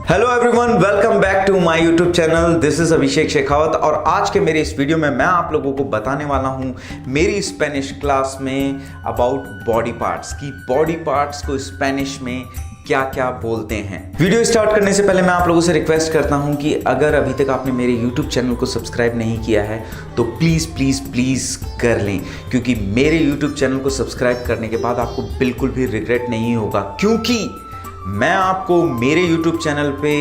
Hello everyone, welcome back to my YouTube channel. This is Abhishek Shekhawat और आज के मेरे इस वीडियो में मैं आप लोगों को बताने वाला हूं मेरी स्पेनिश क्लास में अबाउट बॉडी पार्ट्स की बॉडी पार्ट्स को स्पेनिश में क्या क्या बोलते हैं। वीडियो स्टार्ट करने से पहले मैं आप लोगों से रिक्वेस्ट करता हूं कि अगर अभी तक आपने मेरे यूट्यूब चैनल को सब्सक्राइब नहीं किया है तो प्लीज़ प्लीज़ प्लीज़ कर लें, क्योंकि मेरे यूट्यूब चैनल को सब्सक्राइब करने के बाद आपको बिल्कुल भी रिग्रेट नहीं होगा, क्योंकि मैं आपको मेरे YouTube चैनल पे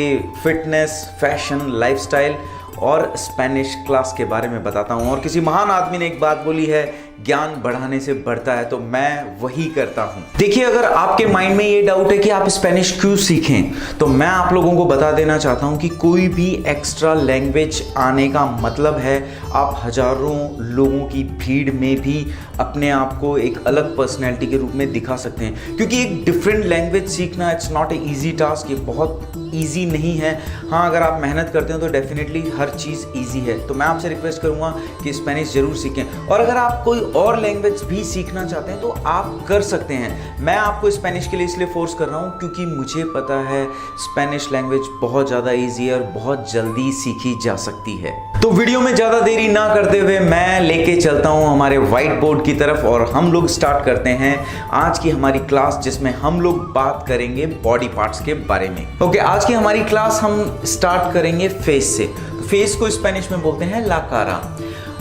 फिटनेस, फैशन, लाइफस्टाइल और स्पेनिश क्लास के बारे में बताता हूँ। और किसी महान आदमी ने एक बात बोली है, ज्ञान बढ़ाने से बढ़ता है, तो मैं वही करता हूँ। देखिए, अगर आपके माइंड में ये डाउट है कि आप स्पेनिश क्यों सीखें, तो मैं आप लोगों को बता देना चाहता हूँ कि कोई भी एक्स्ट्रा लैंग्वेज आने का मतलब है आप हजारों लोगों की भीड़ में भी अपने आप को एक अलग पर्सनैलिटी के रूप में दिखा सकते हैं। क्योंकि एक डिफरेंट लैंग्वेज सीखना it's not a easy task, ये बहुत ईजी नहीं है। हाँ, अगर आप मेहनत करते हो तो डेफिनेटली हर चीज़ ईजी है। तो मैं आपसे रिक्वेस्ट करूँगा कि स्पेनिश ज़रूर सीखें, और अगर आप कोई और लैंग्वेज भी सीखना चाहते हैं तो आप कर सकते हैं। मैं आपको स्पेनिश के लिए इसलिए फोर्स कर रहा हूँ क्योंकि मुझे पता है स्पेनिश लैंग्वेज बहुत ज़्यादा ईजी है और बहुत जल्दी सीखी जा सकती है। तो वीडियो में ज़्यादा देरी ना करते हुए मैं लेके चलता हूँ हमारे व्हाइट बोर्ड की तरफ और हम लोग स्टार्ट करते हैं आज की हमारी क्लास, जिसमें हम लोग बात करेंगे बॉडी पार्ट्स के बारे में। ओके, आज की हमारी क्लास हम स्टार्ट करेंगे फेस से। फेस को स्पेनिश में बोलते हैं ला कारा।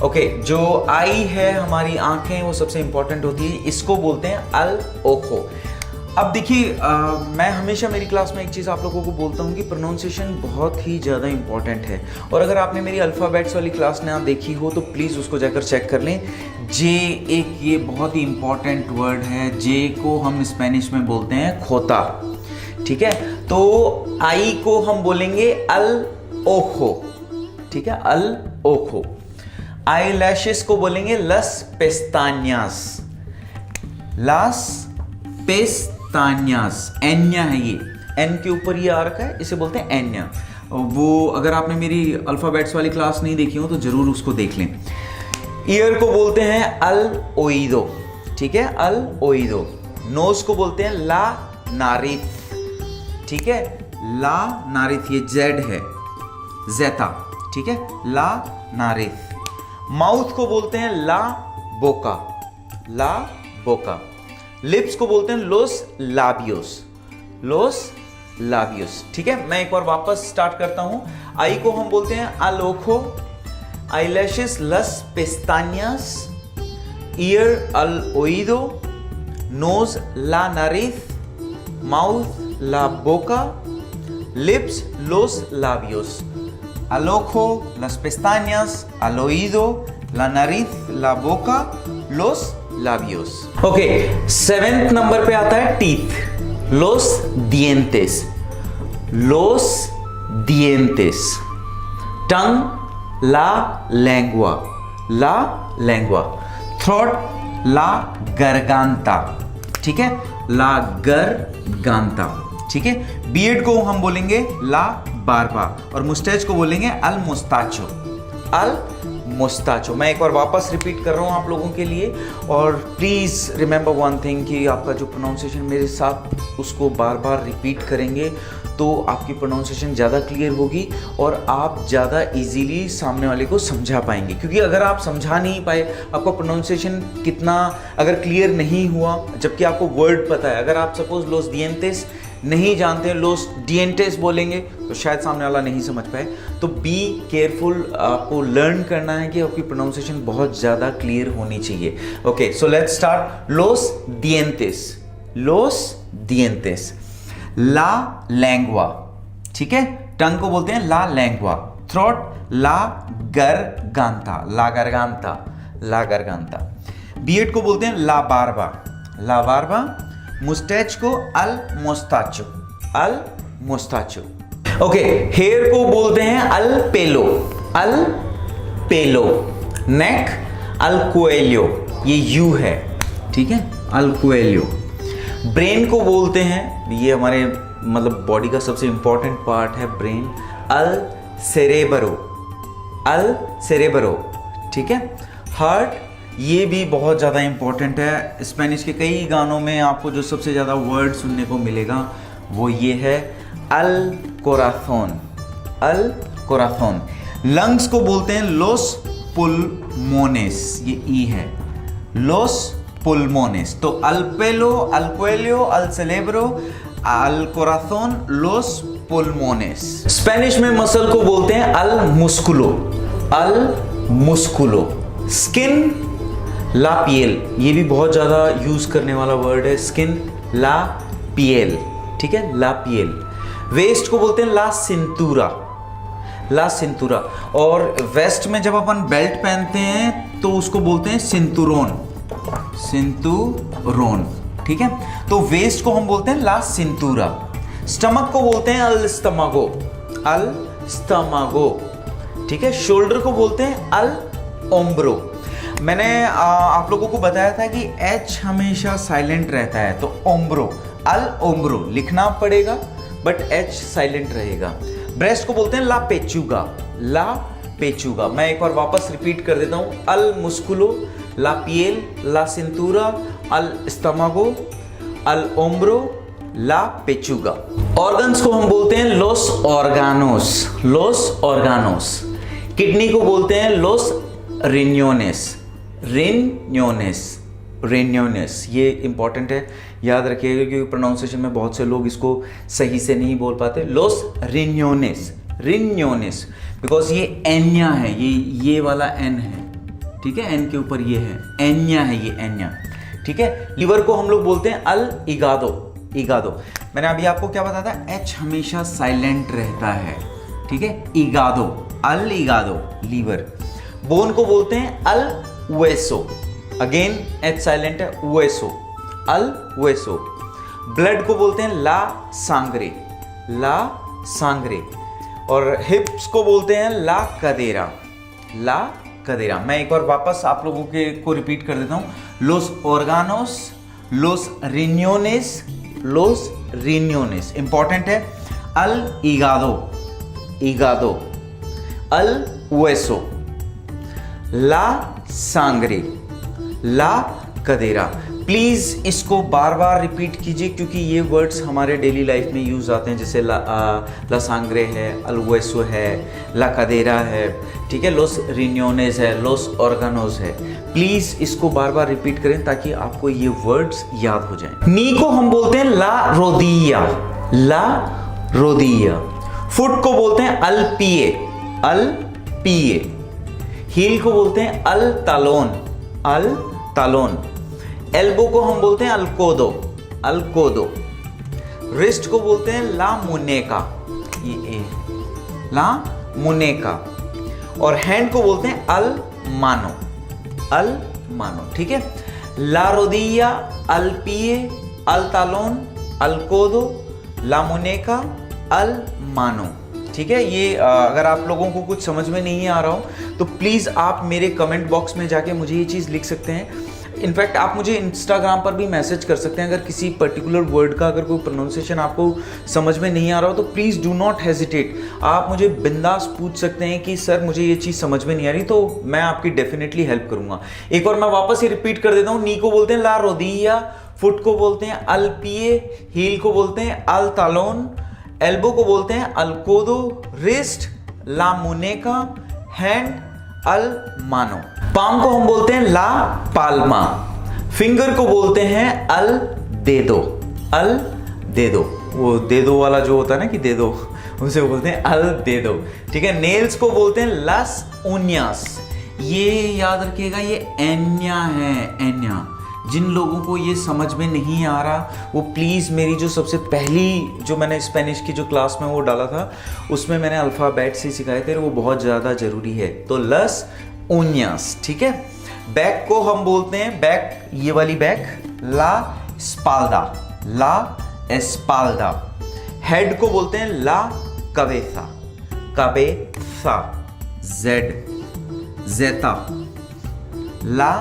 ओके, जो आई है, हमारी आंखें, वो सबसे इंपॉर्टेंट होती है, इसको बोलते हैं अल ओखो। अब देखिए, मैं हमेशा मेरी क्लास में एक चीज़ आप लोगों को बोलता हूँ कि प्रोनाउंसिएशन बहुत ही ज़्यादा इंपॉर्टेंट है। और अगर आपने मेरी अल्फ़ाबेट्स वाली क्लास ना देखी हो तो प्लीज़ उसको जाकर चेक कर लें। जे एक ये बहुत ही इंपॉर्टेंट वर्ड है। जे को हम स्पेनिश में बोलते हैं खोता, ठीक है। तो आई को हम बोलेंगे अल ओखो, ठीक है, अल ओखो। आई लैशेस को बोलेंगे लस पेस्तानियास, लस पेस्तानियास। एन्या है, ये एन के ऊपर ये आ रखा है, इसे बोलते हैं एन्या। वो अगर आपने मेरी अल्फाबेट्स वाली क्लास नहीं देखी हो तो जरूर उसको देख लें। ईयर को बोलते हैं अल ओइदो, ठीक है, अल ओइदो। नोज को बोलते हैं ला नारिथ, ठीक है, ला नारिथ, ये जेड है, जेता, ठीक है, ला नारिथ। माउथ को बोलते हैं ला बोका, ला बोका। लिप्स को बोलते हैं लोस लाबियोस, लोस लाबियोस, ठीक है। मैं एक बार वापस स्टार्ट करता हूं। आई को हम बोलते हैं अल ओखो, आई लैशेस लस पेस्तानियास, ईयर अल ओइदो, नोज ला नारिथ, माउथ ला बोका, लिप्स लोस लाबियोस। Al ojo, las pestañas, al oído, la nariz, la boca, los labios. Okay, 7th number पे आता है teeth, los dientes, los dientes. टंग, la lengua, la lengua. Throat, la garganta, ठीक है, la garganta, ठीक है। बियर्ड को हम बोलेंगे ला बारबा और मुस्टैच को बोलेंगे अल मोस्ताचो, अल मोस्ताचो। मैं एक बार वापस रिपीट कर रहा हूँ आप लोगों के लिए, और प्लीज़ रिमेंबर वन थिंग कि आपका जो प्रोनाउंसिएशन मेरे साथ उसको बार बार रिपीट करेंगे तो आपकी प्रोनाउंसिएशन ज़्यादा क्लियर होगी और आप ज़्यादा इजीली सामने वाले को समझा पाएंगे। क्योंकि अगर आप समझा नहीं पाए, आपका प्रोनाउंसिएशन कितना अगर क्लियर नहीं हुआ, जबकि आपको वर्ड पता है, अगर आप सपोज लोस डिएंटेस नहीं जानते, लोस डिएंटेस बोलेंगे तो शायद सामने वाला नहीं समझ पाए। तो बी केयरफुल, आपको लर्न करना है कि आपकी प्रोनाउंसिएशन बहुत ज़्यादा क्लियर होनी चाहिए। Okay, so let's start. लोस डिएंटेस, लोस डिएंटेस। ला लैंग्वा, ठीक है, टंग को बोलते हैं ला लैंग्वा। थ्रोट, ला गरगांता, ला गरगांता, ला गरगांता। बियर्ड को बोलते हैं ला बारबा, ला बारबा। मुस्टैच को अल मोस्ताचो, अल मोस्ताचो। ओके, हेयर को बोलते हैं अल पेलो, अल पेलो। नेक, अल कुएलियो, ये यू है, ठीक है, अल कुएलियो। ब्रेन को बोलते हैं, ये हमारे मतलब बॉडी का सबसे इंपॉर्टेंट पार्ट है ब्रेन, अल सेरेबरो, अल सेरेबरो, ठीक है। हार्ट, ये भी बहुत ज़्यादा इम्पोर्टेंट है। स्पेनिश के कई गानों में आपको जो सबसे ज़्यादा वर्ड सुनने को मिलेगा वो ये है अल कोराथोन, अल कोराथोन। लंग्स को बोलते हैं लोस पुल्मोनेस, ये ई है, लोस पुल्मोनेस। तो अल पेलो, अल क्वेलियो, अल सेलेब्रो, अल कोराथोन, लोस पुल्मोनेस। स्पेनिश में मसल को बोलते हैं अल मुस्कुलो, अल मुस्कुलो। स्किन, ला पियल, ये भी बहुत ज्यादा यूज करने वाला वर्ड है, स्किन, ला पियल, ठीक है, ला पियल। वेस्ट को बोलते हैं ला सिंतूरा, ला सिंतूरा। और वेस्ट में जब अपन बेल्ट पहनते हैं तो उसको बोलते हैं सिंतुरोन, सिंतुरोन, ठीक है। तो वेस्ट को हम बोलते हैं ला सिंतूरा। स्टमक को बोलते हैं अल स्टमागो, अल स्टमागो, ठीक है। शोल्डर को बोलते हैं अल ओम्ब्रो। मैंने आप लोगों को बताया था कि एच हमेशा साइलेंट रहता है, तो ओम्ब्रो, अल ओम्ब्रो लिखना पड़ेगा बट एच साइलेंट रहेगा। ब्रेस्ट को बोलते हैं ला पेचुगा, ला पेचुगा। मैं एक बार वापस रिपीट कर देता हूं, अल मुस्कुलो, ला पियल, ला सिंतूरा, अल स्टमागो, अल ओम्ब्रो, ला पेचुगा। ऑर्गन्स को हम बोलते हैं लोस ऑर्गानोस, लोस ऑर्गानोस। किडनी को बोलते हैं लोस रिन्योनेस, रिन्योनेस, रिन्योनेस। ये इंपॉर्टेंट है, याद रखिएगा क्योंकि प्रोनाउंसिएशन में बहुत से लोग इसको सही से नहीं बोल पाते। लोस रिन्योनेस, रिन्योनेस, बिकॉज ये एन्या है, ये वाला एन है, ठीक है, एन के ऊपर ये है, एन्या है, ये एन्या, ठीक है। लिवर को हम लोग बोलते हैं अल इगादो, इगादो। मैंने अभी आपको क्या बताया था, एच हमेशा साइलेंट रहता है, ठीक है, इगादो, अल इगादो, लीवर। बोन को बोलते हैं अल वेसो, अगेन एच साइलेंट है, वेसो, अल वेसो। ब्लड को बोलते हैं ला सांग्रे, ला सांग्रे। और हिप्स को बोलते हैं ला कदेरा, ला कदेरा। मैं एक बार वापस आप लोगों को रिपीट कर देता हूं, लोस ऑर्गानोस, लोस रिन्योनेस, लोस रिन्योनेस। इंपॉर्टेंट है, अल इगादो, इगादो, अल वेसो, ला सांग्रे, ला कदेरा। प्लीज इसको बार बार रिपीट कीजिए क्योंकि ये वर्ड्स हमारे डेली लाइफ में यूज आते हैं, जैसे ला सांग्रे है, अल वेसो है, ला कदेरा है, ठीक है, लोस रिन्योनेस है, लोस ऑर्गानोस है। प्लीज इसको बार बार रिपीट करें ताकि आपको ये वर्ड्स याद हो जाएं। नी को हम बोलते हैं ला रोदिया, ला रोदिया। फुट को बोलते हैं अल पिए, अल पिए। हील को बोलते हैं अल तालोन, अल तालोन। एल्बो को हम बोलते हैं अल कोदो, अल कोदो। रिस्ट को बोलते हैं ला मुनेका, ये ए, ला मुनेका। और हैंड को बोलते हैं अल मानो, अल मानो, ठीक है। ला रोदिया, अल पिए, अल तालोन, अल कोदो, ला मुनेका, अल मानो, ठीक है। ये अगर आप लोगों को कुछ समझ में नहीं आ रहा हो तो प्लीज़ आप मेरे कमेंट बॉक्स में जाके मुझे ये चीज़ लिख सकते हैं। इनफैक्ट आप मुझे इंस्टाग्राम पर भी मैसेज कर सकते हैं अगर किसी पर्टिकुलर वर्ड का अगर कोई प्रोनाउंसिएशन आपको समझ में नहीं आ रहा हो तो प्लीज़ डू नॉट हेजिटेट। आप मुझे बिंदास पूछ सकते हैं कि सर मुझे ये चीज़ समझ में नहीं आ रही, तो मैं आपकी डेफिनेटली हेल्प करूँगा। एक और मैं वापस ही रिपीट कर देता हूँ। नी को बोलते हैं ला रोदिया, फुट को बोलते हैं अल पिए, हील को बोलते हैं अल तालोन, एल्बो को बोलते हैं अल कोदो, रिस्ट ला मुनेका, हैंड अल मानो। पाम को हम बोलते हैं ला पाल्मा। फिंगर को बोलते हैं अल देदो, अल देदो। वो देदो वाला जो होता है ना कि दे दो, उसे बोलते हैं अल देदो, ठीक है। नेल्स को बोलते हैं लस उन्यास। ये याद रखिएगा, ये एन्या है, एन्या। जिन लोगों को ये समझ में नहीं आ रहा वो प्लीज़ मेरी जो सबसे पहली जो मैंने स्पेनिश की जो क्लास में वो डाला था उसमें मैंने अल्फ़ाबेट से सिखाए थे, वो बहुत ज़्यादा ज़रूरी है। तो लस उन्यास, ठीक है। बैक को हम बोलते हैं, बैक ये वाली बैक, ला स्पाल्दा, ला एस्पाल्दा। हेड को बोलते हैं ला कबेसा, कबेसा, जेड जेता, ला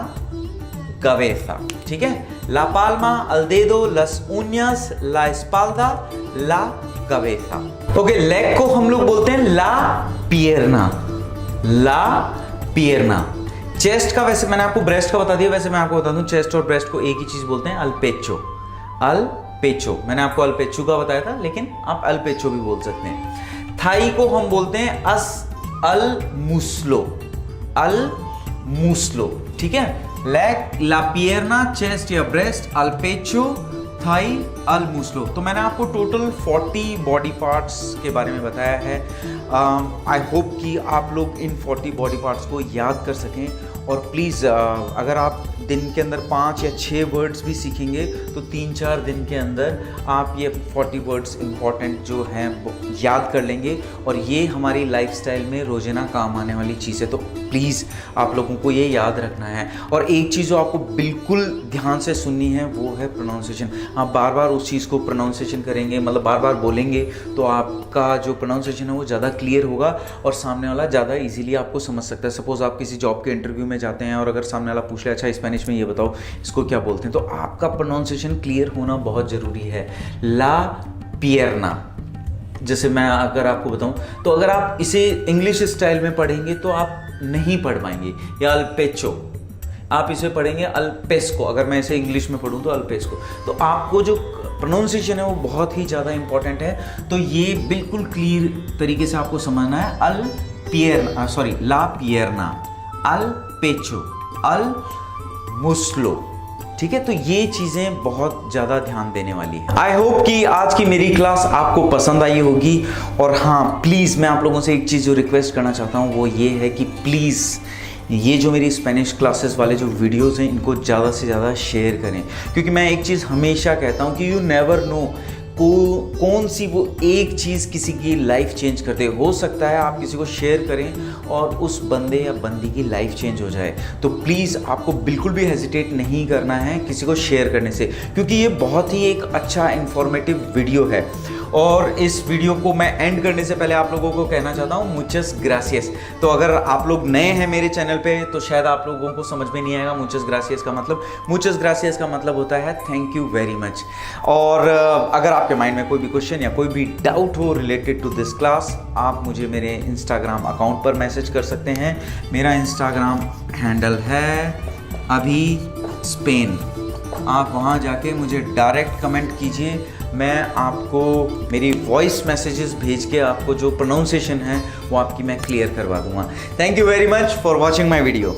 कबेसा, ठीक है। ला पाल्मा, अल देदो, लस उन्यास, ला एस्पाल्दा, ला कबेसा। ओके, लेग को हम लोग बोलते हैं ला पियरना, ला पियरना। चेस्ट का वैसे मैंने आपको ब्रेस्ट का बता दिया, वैसे मैं आपको बता दूं चेस्ट और ब्रेस्ट को एक ही चीज बोलते हैं, अल पेचो, अल पेचो, मैंने आपको अल पेचो का बताया था, लेकिन आप अल पेचो भी बोल सकते हैं। थाई को हम बोलते हैं अल मुस्लो, अल मुस्लो, ठीक है। लेग, ला पियरना, चेस्ट या ब्रेस्ट, अल पेचो, थाई, अल मुस्लो। तो मैंने आपको टोटल 40 बॉडी पार्ट्स के बारे में बताया है। आई होप कि आप लोग इन 40 बॉडी पार्ट्स को याद कर सकें। और प्लीज़ अगर आप दिन के अंदर 5 या 6 वर्ड्स भी सीखेंगे तो 3-4 दिन के अंदर आप ये 40 वर्ड्स इंपॉर्टेंट जो हैं वो याद कर लेंगे, और ये हमारी लाइफस्टाइल में रोज़ाना काम आने वाली चीज़ है। तो प्लीज़ आप लोगों को ये याद रखना है। और एक चीज़ जो आपको बिल्कुल ध्यान से सुननी है वो है प्रोनाउंसिएशन। आप बार बार उस चीज़ को प्रोनाउंसिएशन करेंगे, मतलब बार बार बोलेंगे, तो आपका जो प्रोनाउंसिएशन है वो ज़्यादा क्लियर होगा और सामने वाला ज़्यादा ईजिली आपको समझ सकता है। सपोज़ आप किसी जॉब के इंटरव्यू में जाते हैं और अगर सामने वाला पूछ ले, अच्छा स्पेनिश में ये बताओ इसको क्या बोलते हैं, तो आपका प्रोनाउंसिएशन क्लियर होना बहुत ज़रूरी है। ला पियरना, जैसे मैं अगर आपको बताऊं, तो अगर आप इसे इंग्लिश स्टाइल में पढ़ेंगे तो आप नहीं पढ़ पाएंगे। या अल्पेचो, आप इसे पढ़ेंगे अल्पेस्को, अगर मैं इसे इंग्लिश में पढ़ूं तो अल्पेस्को। तो आपको जो प्रोनाउंसिएशन है वो बहुत ही ज़्यादा इंपॉर्टेंट है। तो ये बिल्कुल क्लियर तरीके से आपको समझना है। ला पियरना, अल पेचो, अल मुस्लो, ठीक है। तो ये चीज़ें बहुत ज़्यादा ध्यान देने वाली है। आई होप कि आज की मेरी क्लास आपको पसंद आई होगी। और हाँ, प्लीज़ मैं आप लोगों से एक चीज़ जो रिक्वेस्ट करना चाहता हूँ वो ये है कि प्लीज़ ये जो मेरी स्पेनिश क्लासेस वाले जो वीडियोस हैं इनको ज़्यादा से ज़्यादा शेयर करें, क्योंकि मैं एक चीज़ हमेशा कहता हूँ कि यू नेवर नो कौन सी वो एक चीज़ किसी की लाइफ चेंज करते। हो सकता है आप किसी को शेयर करें और उस बंदे या बंदी की लाइफ चेंज हो जाए। तो प्लीज़ आपको बिल्कुल भी हेजिटेट नहीं करना है किसी को शेयर करने से, क्योंकि ये बहुत ही एक अच्छा इन्फॉर्मेटिव वीडियो है। और इस वीडियो को मैं एंड करने से पहले आप लोगों को कहना चाहता हूँ मुचस ग्रासियस। तो अगर आप लोग नए हैं मेरे चैनल पे तो शायद आप लोगों को समझ में नहीं आएगा मुचस ग्रासियस का मतलब। मुचस ग्रासियस का मतलब होता है थैंक यू वेरी मच। और अगर आपके माइंड में कोई भी क्वेश्चन या कोई भी डाउट हो रिलेटेड टू दिस क्लास, आप मुझे मेरे इंस्टाग्राम अकाउंट पर मैसेज कर सकते हैं। मेरा इंस्टाग्राम हैंडल है अभी स्पेन। आप वहाँ जाके मुझे डायरेक्ट कमेंट कीजिए, मैं आपको मेरी वॉइस मैसेजेस भेज के आपको जो प्रोनाउंसिएशन है वो आपकी मैं क्लियर करवा दूंगा। Thank you very much for watching my video.